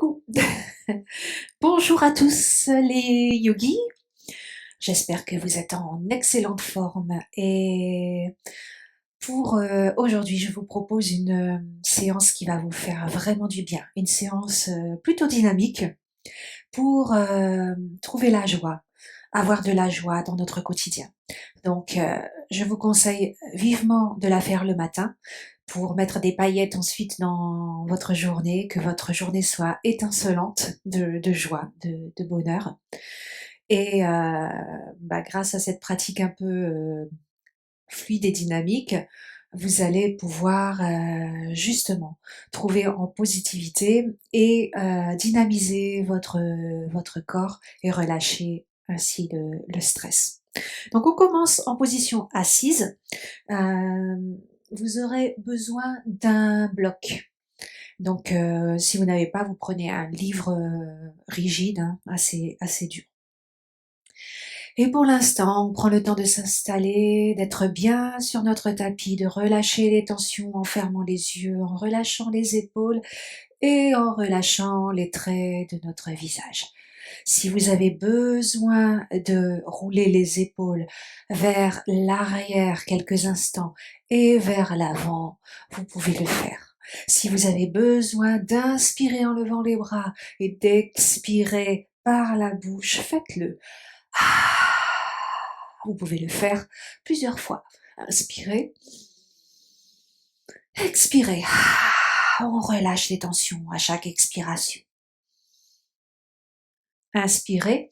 Coucou. Bonjour à tous les yogis. J'espère que vous êtes en excellente forme et pour aujourd'hui, je vous propose une séance qui va vous faire vraiment du bien. Une séance plutôt dynamique pour trouver la joie, avoir de la joie dans notre quotidien. Donc, je vous conseille vivement de la faire le matin pour mettre des paillettes ensuite dans votre journée, que votre journée soit étincelante de joie, de bonheur. Et grâce à cette pratique un peu fluide et dynamique, vous allez pouvoir justement trouver en positivité et dynamiser votre corps et relâcher ainsi le stress. Donc on commence en position assise. Euh, Vous aurez besoin d'un bloc. Donc si vous n'avez pas, vous prenez un livre rigide, hein, assez dur. Et pour l'instant, on prend le temps de s'installer, d'être bien sur notre tapis, de relâcher les tensions en fermant les yeux, en relâchant les épaules et en relâchant les traits de notre visage. Si vous avez besoin de rouler les épaules vers l'arrière quelques instants et vers l'avant, vous pouvez le faire. Si vous avez besoin d'inspirer en levant les bras et d'expirer par la bouche, faites-le. Vous pouvez le faire plusieurs fois. Inspirez, expirez. On relâche les tensions à chaque expiration. Inspirez,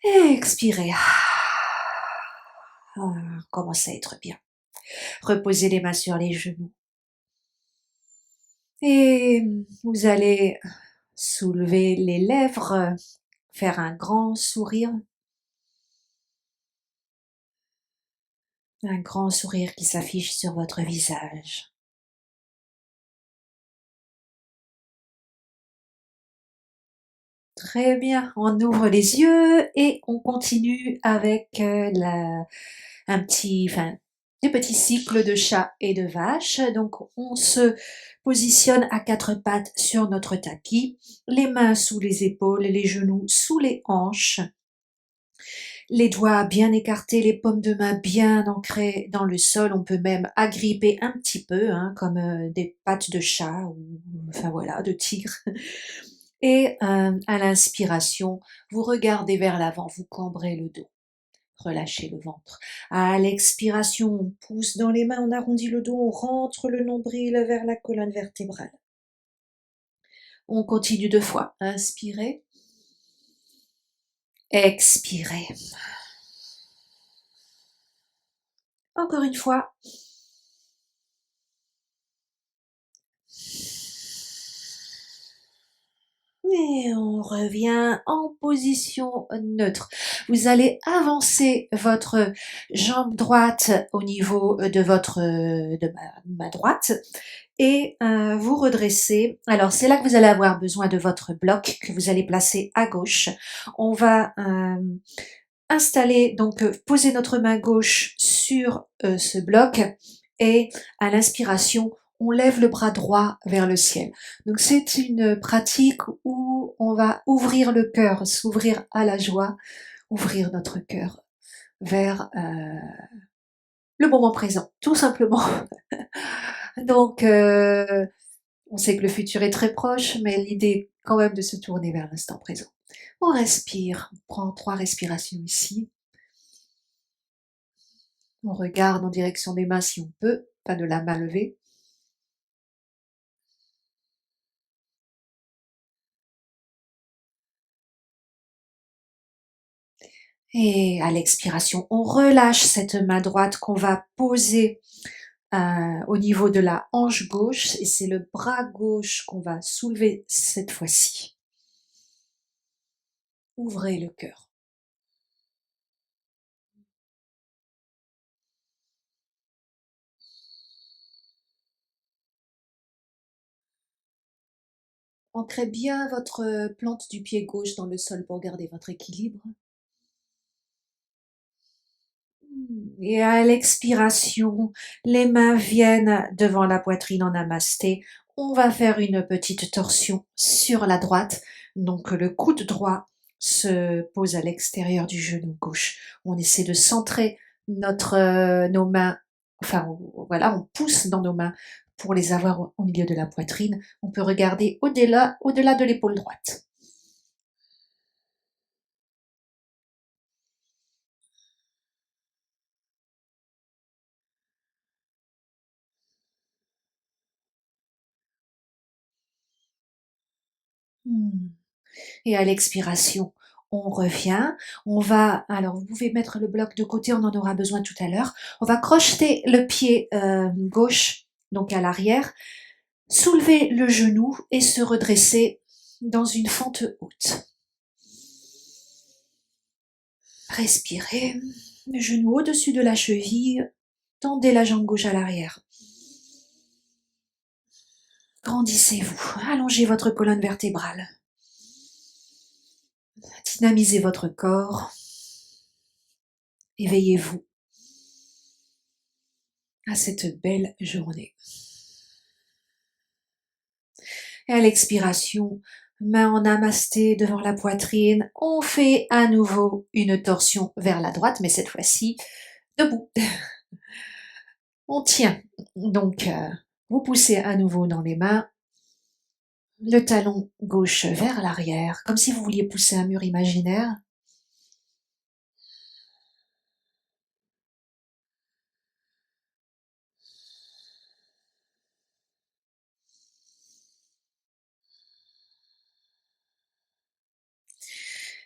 expirez. Commence à être bien. Reposez les mains sur les genoux. Et vous allez soulever les lèvres, faire un grand sourire. Un grand sourire qui s'affiche sur votre visage. Très bien, on ouvre les yeux et on continue avec des petits cycles de chat et de vache. Donc on se positionne à quatre pattes sur notre tapis, les mains sous les épaules, les genoux sous les hanches, les doigts bien écartés, les paumes de main bien ancrées dans le sol. On peut même agripper un petit peu, hein, comme des pattes de chat ou de tigre. Et à l'inspiration, vous regardez vers l'avant, vous cambrez le dos. Relâchez le ventre. À l'expiration, on pousse dans les mains, on arrondit le dos, on rentre le nombril vers la colonne vertébrale. On continue 2 fois. Inspirez. Expirez. Encore une fois. Et on revient en position neutre. Vous allez avancer votre jambe droite au niveau de de ma droite et vous redressez. Alors c'est là que vous allez avoir besoin de votre bloc que vous allez placer à gauche. On va installer, donc poser notre main gauche sur ce bloc et à l'inspiration, on lève le bras droit vers le ciel. Donc c'est une pratique où on va ouvrir le cœur, s'ouvrir à la joie, ouvrir notre cœur vers le moment présent, tout simplement. Donc on sait que le futur est très proche, mais l'idée quand même de se tourner vers l'instant présent. On respire, on prend 3 respirations ici. On regarde en direction des mains si on peut, pas de la main levée. Et à l'expiration, on relâche cette main droite qu'on va poser au niveau de la hanche gauche et c'est le bras gauche qu'on va soulever cette fois-ci. Ouvrez le cœur. Ancrez bien votre plante du pied gauche dans le sol pour garder votre équilibre. Et à l'expiration, les mains viennent devant la poitrine en namasté. On va faire une petite torsion sur la droite. Donc le coude droit se pose à l'extérieur du genou gauche. On essaie de centrer nos mains, enfin voilà, on pousse dans nos mains pour les avoir au milieu de la poitrine. On peut regarder au-delà de l'épaule droite. Hmm. Et à l'expiration, on revient. Alors vous pouvez mettre le bloc de côté, on en aura besoin tout à l'heure. On va crocheter le pied gauche, donc à l'arrière, soulever le genou et se redresser dans une fente haute. Respirez, le genou au-dessus de la cheville, tendez la jambe gauche à l'arrière. Grandissez-vous, allongez votre colonne vertébrale. Dynamisez votre corps. Éveillez-vous à cette belle journée. Et à l'expiration, main en namasté devant la poitrine, on fait à nouveau une torsion vers la droite, mais cette fois-ci debout. On tient. Donc, vous poussez à nouveau dans les mains, le talon gauche vers l'arrière, comme si vous vouliez pousser un mur imaginaire.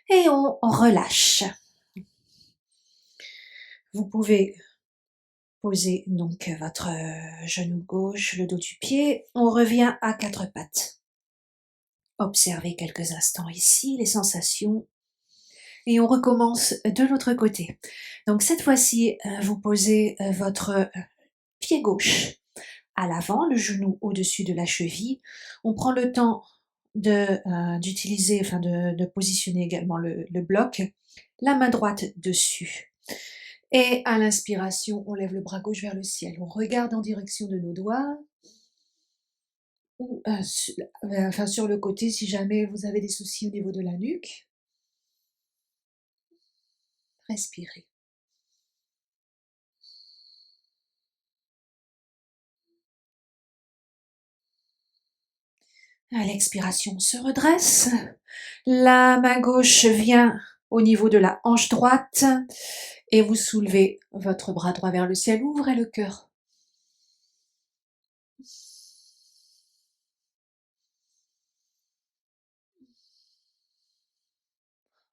Et on relâche. Vous pouvez poser donc votre genou gauche, le dos du pied. On revient à quatre pattes. Observez quelques instants ici les sensations. Et on recommence de l'autre côté. Donc cette fois-ci, vous posez votre pied gauche à l'avant, le genou au-dessus de la cheville. On prend le temps d'utiliser, enfin de positionner également le bloc, la main droite dessus. Et à l'inspiration, on lève le bras gauche vers le ciel. On regarde en direction de nos doigts ou sur le côté si jamais vous avez des soucis au niveau de la nuque. Respirez. À l'expiration, on se redresse. La main gauche vient au niveau de la hanche droite et vous soulevez votre bras droit vers le ciel. Ouvrez le cœur.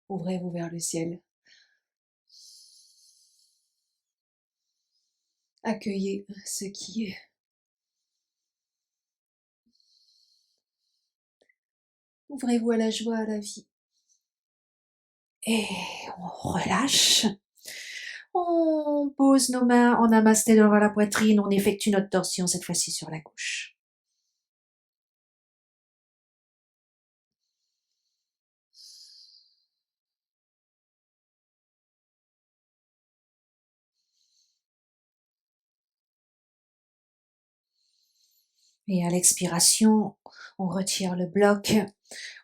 Ouvrez-vous vers le ciel. Accueillez ce qui est. Ouvrez-vous à la joie, à la vie. Et on relâche. On pose nos mains en namasté devant la poitrine. On effectue notre torsion, cette fois-ci sur la gauche. Et à l'expiration, on retire le bloc.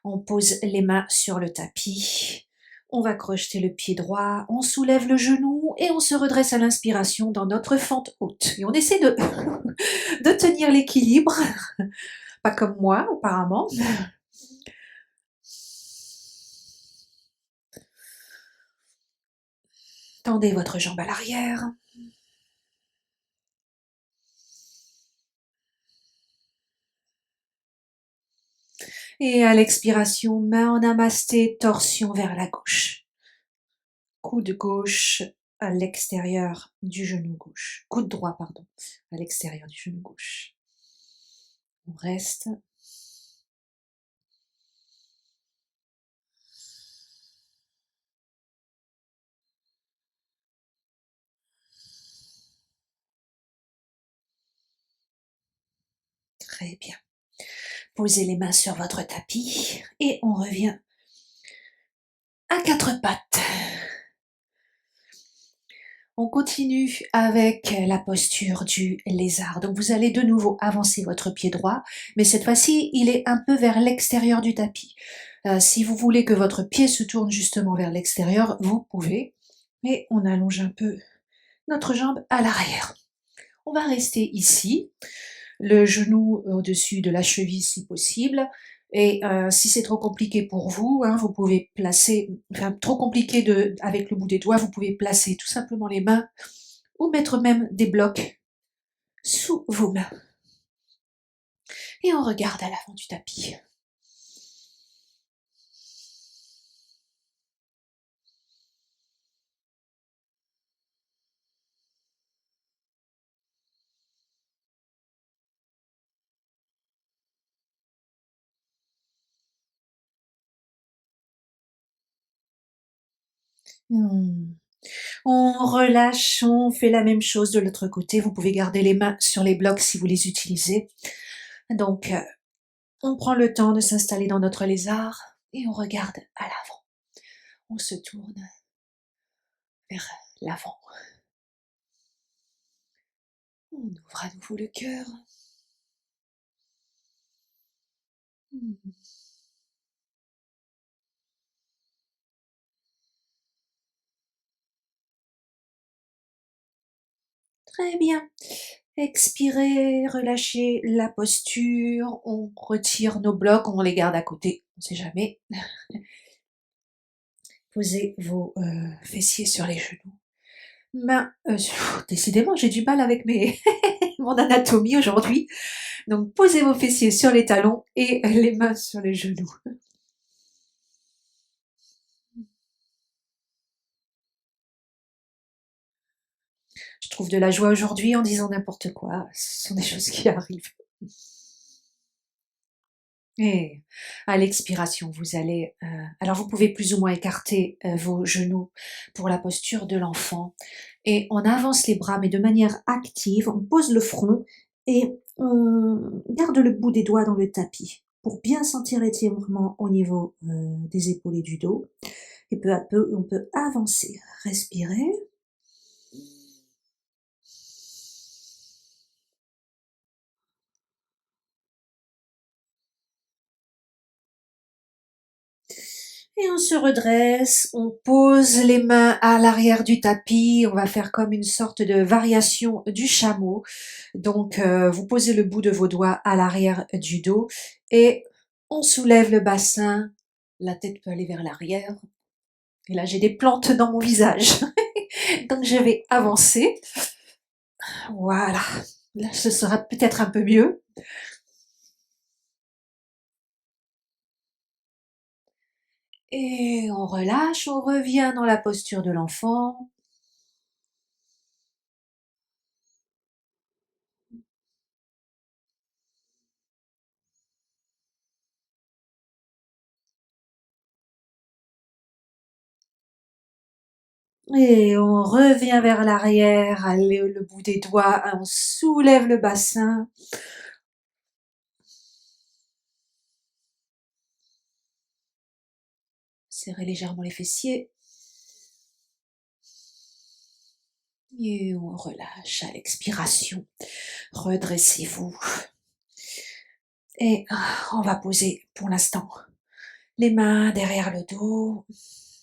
On pose les mains sur le tapis. On va crocheter le pied droit, on soulève le genou et on se redresse à l'inspiration dans notre fente haute. Et on essaie de, de tenir l'équilibre, pas comme moi apparemment. Tendez votre jambe à l'arrière. Et à l'expiration, main en namasté, torsion vers la gauche. Coude gauche à l'extérieur du genou gauche. Coude droit, pardon, à l'extérieur du genou gauche. On reste. Très bien. Posez les mains sur votre tapis et on revient à quatre pattes. On continue avec la posture du lézard. Donc vous allez de nouveau avancer votre pied droit, mais cette fois-ci, il est un peu vers l'extérieur du tapis. Si vous voulez que votre pied se tourne justement vers l'extérieur, vous pouvez, mais on allonge un peu notre jambe à l'arrière. On va rester ici, le genou au-dessus de la cheville si possible. Et si c'est trop compliqué pour vous, hein, vous pouvez placer, enfin trop compliqué avec le bout des doigts, vous pouvez placer tout simplement les mains ou mettre même des blocs sous vos mains. Et on regarde à l'avant du tapis. On relâche, on fait la même chose de l'autre côté. Vous pouvez garder les mains sur les blocs si vous les utilisez. Donc, on prend le temps de s'installer dans notre lézard et on regarde à l'avant. On se tourne vers l'avant. On ouvre à nouveau le cœur. Très bien. Expirez, relâchez la posture, on retire nos blocs, on les garde à côté, on ne sait jamais. Posez vos fessiers sur les genoux. Décidément, j'ai du mal avec mon anatomie aujourd'hui. Donc, posez vos fessiers sur les talons et les mains sur les genoux. Je trouve de la joie aujourd'hui en disant n'importe quoi. Ce sont des choses qui arrivent. Et à l'expiration, vous allez... alors, vous pouvez plus ou moins écarter vos genoux pour la posture de l'enfant. Et on avance les bras, mais de manière active. On pose le front et on garde le bout des doigts dans le tapis pour bien sentir l'étirement au niveau des épaules et du dos. Et peu à peu, on peut avancer. Respirez. Et on se redresse, on pose les mains à l'arrière du tapis, on va faire comme une sorte de variation du chameau. Donc vous posez le bout de vos doigts à l'arrière du dos et on soulève le bassin, la tête peut aller vers l'arrière. Et là j'ai des plantes dans mon visage, donc je vais avancer. Voilà, là ce sera peut-être un peu mieux. Et on relâche, on revient dans la posture de l'enfant. Et on revient vers l'arrière, le bout des doigts, on soulève le bassin. Serrez légèrement les fessiers. Et on relâche à l'expiration. Redressez-vous. Et on va poser pour l'instant les mains derrière le dos.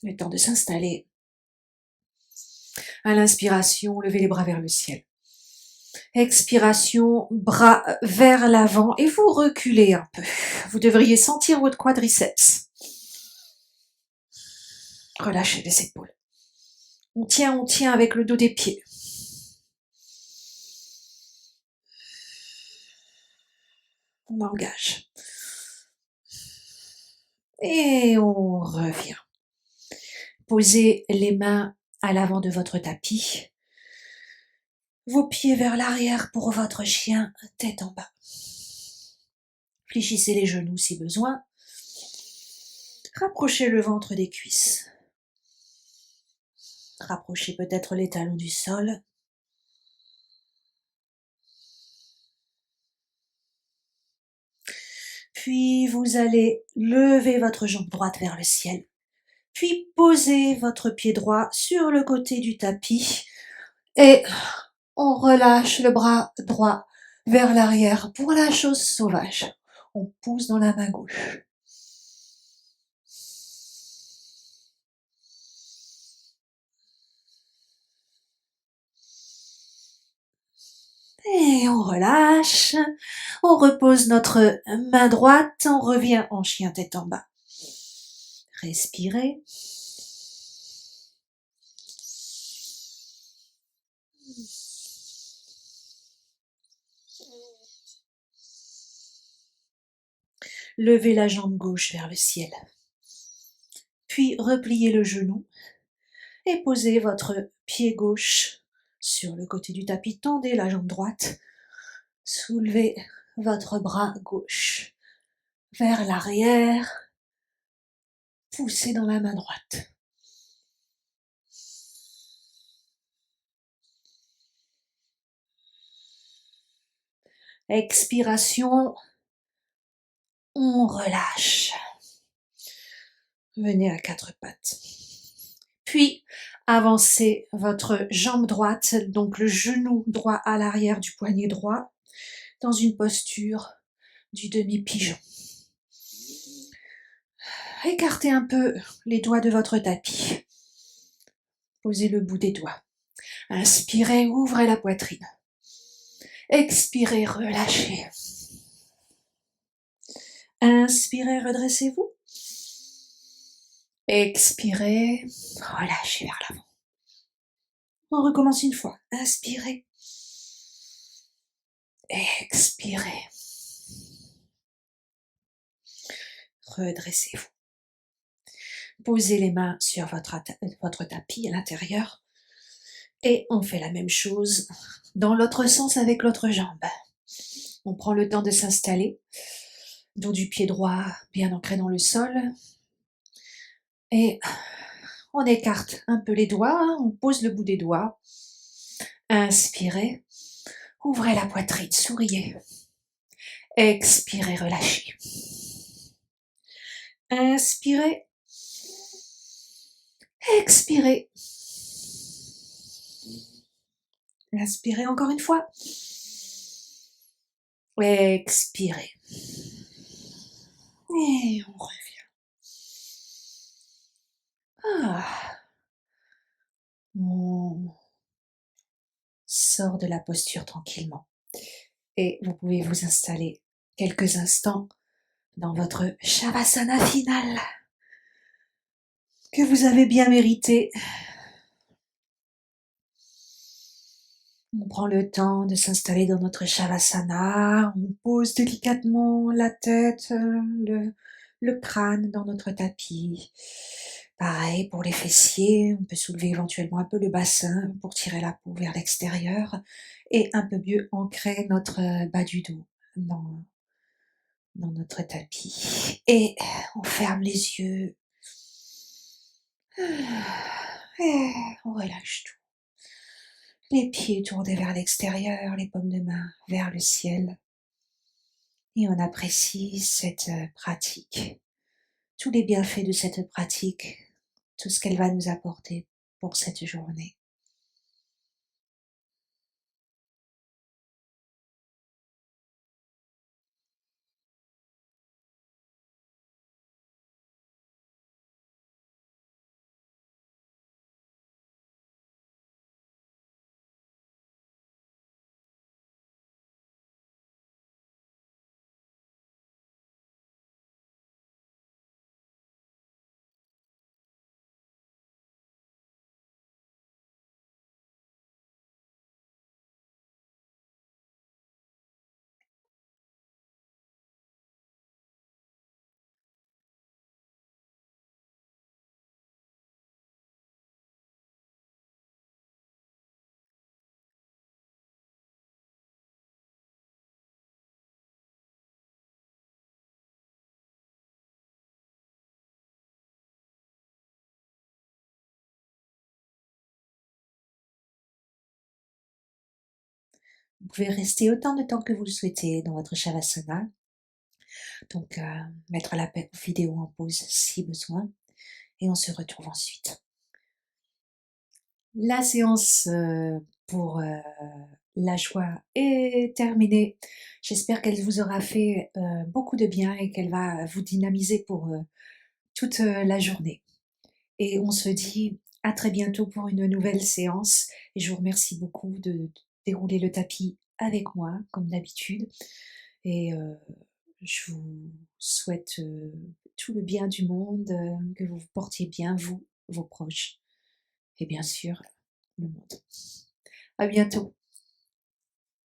Le temps de s'installer. À l'inspiration, levez les bras vers le ciel. Expiration, bras vers l'avant et vous reculez un peu. Vous devriez sentir votre quadriceps. Relâchez les épaules. On tient avec le dos des pieds. On engage. Et on revient. Posez les mains à l'avant de votre tapis. Vos pieds vers l'arrière pour votre chien, tête en bas. Fléchissez les genoux si besoin. Rapprochez le ventre des cuisses. Rapprochez peut-être les talons du sol. Puis vous allez lever votre jambe droite vers le ciel. Puis posez votre pied droit sur le côté du tapis Et on relâche le bras droit vers l'arrière pour la chose sauvage. On pousse dans la main gauche. Et on relâche. On repose notre main droite. On revient en chien tête en bas. Respirez. Levez la jambe gauche vers le ciel. Puis repliez le genou et posez votre pied gauche sur le côté du tapis. Tendez la jambe droite. Soulevez votre bras gauche vers l'arrière. Poussez dans la main droite. Expiration. On relâche. Venez à quatre pattes. Puis, avancez votre jambe droite, donc le genou droit à l'arrière du poignet droit, dans une posture du demi-pigeon. Écartez un peu les doigts de votre tapis. Posez le bout des doigts. Inspirez, ouvrez la poitrine. Expirez, relâchez. Inspirez, redressez-vous. Expirez, relâchez vers l'avant. On recommence une fois. Inspirez. Expirez. Redressez-vous. Posez les mains sur votre tapis à l'intérieur. Et on fait la même chose dans l'autre sens avec l'autre jambe. On prend le temps de s'installer. Dos du pied droit bien ancré dans le sol. Et on écarte un peu les doigts. On pose le bout des doigts. Inspirez. Ouvrez la poitrine, souriez. Expirez, relâchez. Inspirez. Expirez. Inspirez encore une fois. Expirez. Et on revient. On sort de la posture tranquillement. Et vous pouvez vous installer quelques instants dans votre Shavasana final que vous avez bien mérité. On prend le temps de s'installer dans notre Shavasana, on pose délicatement la tête, le crâne dans notre tapis. Pareil pour les fessiers, on peut soulever éventuellement un peu le bassin pour tirer la peau vers l'extérieur et un peu mieux ancrer notre bas du dos dans notre tapis. Et on ferme les yeux. Et on relâche tout. Les pieds tournés vers l'extérieur, les paumes de main vers le ciel. Et on apprécie cette pratique, tous les bienfaits de cette pratique, tout ce qu'elle va nous apporter pour cette journée. Vous pouvez rester autant de temps que vous le souhaitez dans votre Shavasana. Donc, mettre la vidéo en pause si besoin. Et on se retrouve ensuite. La séance pour la joie est terminée. J'espère qu'elle vous aura fait beaucoup de bien et qu'elle va vous dynamiser pour toute la journée. Et on se dit à très bientôt pour une nouvelle séance. Et je vous remercie beaucoup de dérouler le tapis avec moi, comme d'habitude. Et je vous souhaite tout le bien du monde, que vous vous portiez bien, vous, vos proches, et bien sûr, le monde. À bientôt.